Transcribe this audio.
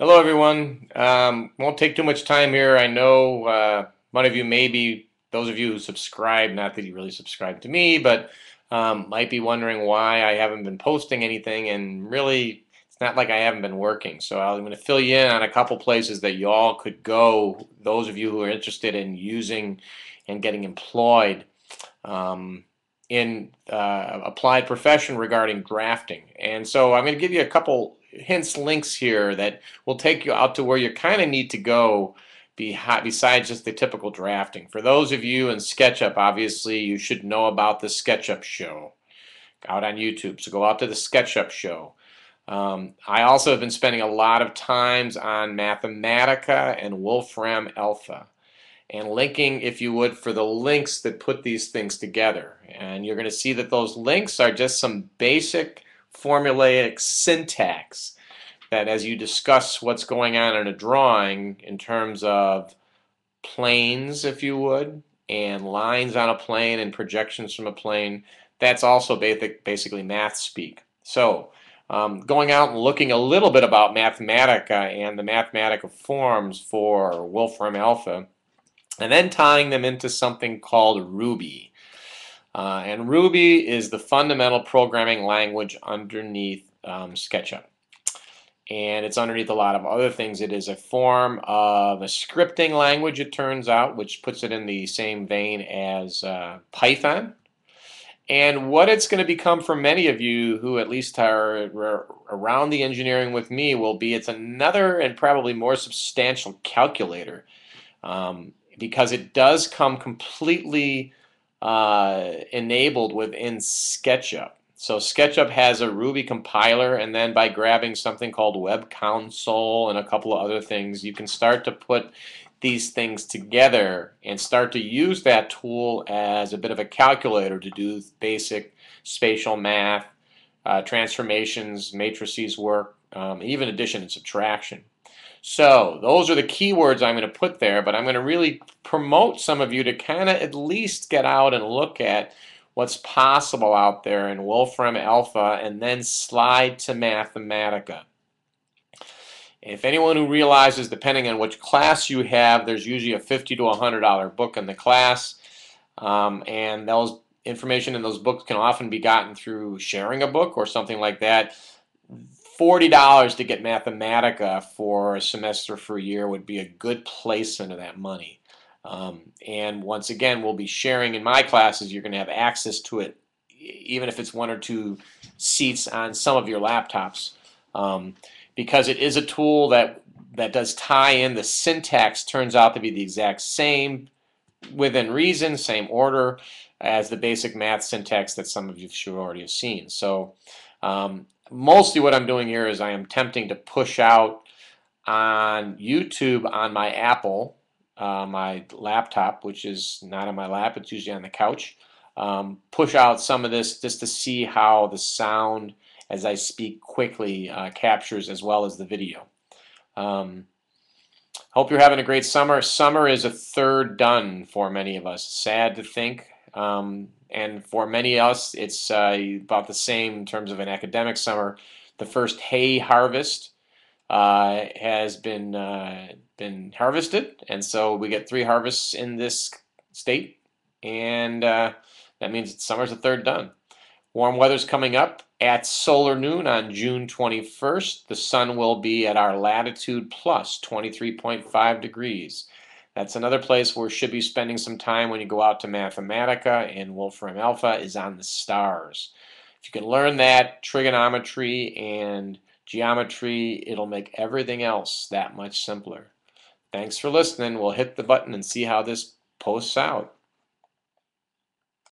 Hello, everyone. Won't take too much time here. I know one of you maybe, those of you who subscribe, not that you really subscribe to me, but might be wondering why I haven't been posting anything. And really, it's not like I haven't been working. So I'm going to fill you in on a couple places that you all could go, those of you who are interested in using and getting employed um, in applied profession regarding drafting. And so I'm going to give you a couple hints, links here that will take you out to where you kind of need to go besides just the typical drafting. For those of you in Sketchup, obviously you should know about the Sketchup show out on YouTube. So go out to the Sketchup show. I also have been spending a lot of times on Mathematica and Wolfram Alpha and linking, if you would, for the links that put these things together. And you're going to see that those links are just some basic formulaic syntax that as you discuss what's going on in a drawing in terms of planes, if you would, and lines on a plane and projections from a plane, that's also basically math speak. So going out and looking a little bit about Mathematica and the Mathematica forms for Wolfram Alpha, and then tying them into something called Ruby. And Ruby is the fundamental programming language underneath SketchUp. And it's underneath a lot of other things. It is a form of a scripting language, it turns out, which puts it in the same vein as Python. And what it's going to become for many of you who at least are around the engineering with me will be it's another and probably more substantial calculator, because it does come completely enabled within SketchUp. So SketchUp has a Ruby compiler, and then by grabbing something called Web Console and a couple of other things, you can start to put these things together and start to use that tool as a bit of a calculator to do basic spatial math, transformations, matrices work, even addition and subtraction. So those are the keywords I'm going to put there, but I'm going to really promote some of you to kind of at least get out and look at what's possible out there in Wolfram Alpha and then slide to Mathematica. If anyone who realizes, depending on which class you have, there's usually a $50 to $100 book in the class, and those information in those books can often be gotten through sharing a book or something like that. $40 to get Mathematica for a semester for a year would be a good placement of that money. And once again, we'll be sharing in my classes. You're going to have access to it, even if it's one or two seats on some of your laptops, because it is a tool that does tie in. The syntax turns out to be the exact same within reason, same order as the basic math syntax that some of you should already have seen. So mostly what I'm doing here is I am attempting to push out on YouTube on my Apple, my laptop, which is not on my lap, it's usually on the couch. Push out some of this just to see how the sound as I speak quickly captures as well as the video. Hope you're having a great summer. Summer is a third done for many of us. Sad to think. And for many of us, it's about the same in terms of an academic summer. The first hay harvest has been harvested, and so we get 3 harvests in this state, and that means summer's a third done. Warm weather's coming up at solar noon on June 21st. The sun will be at our latitude plus 23.5 degrees. That's another place where you should be spending some time when you go out to Mathematica, and Wolfram Alpha is on the stars. If you can learn that trigonometry and geometry, it'll make everything else that much simpler. Thanks for listening. We'll hit the button and see how this posts out.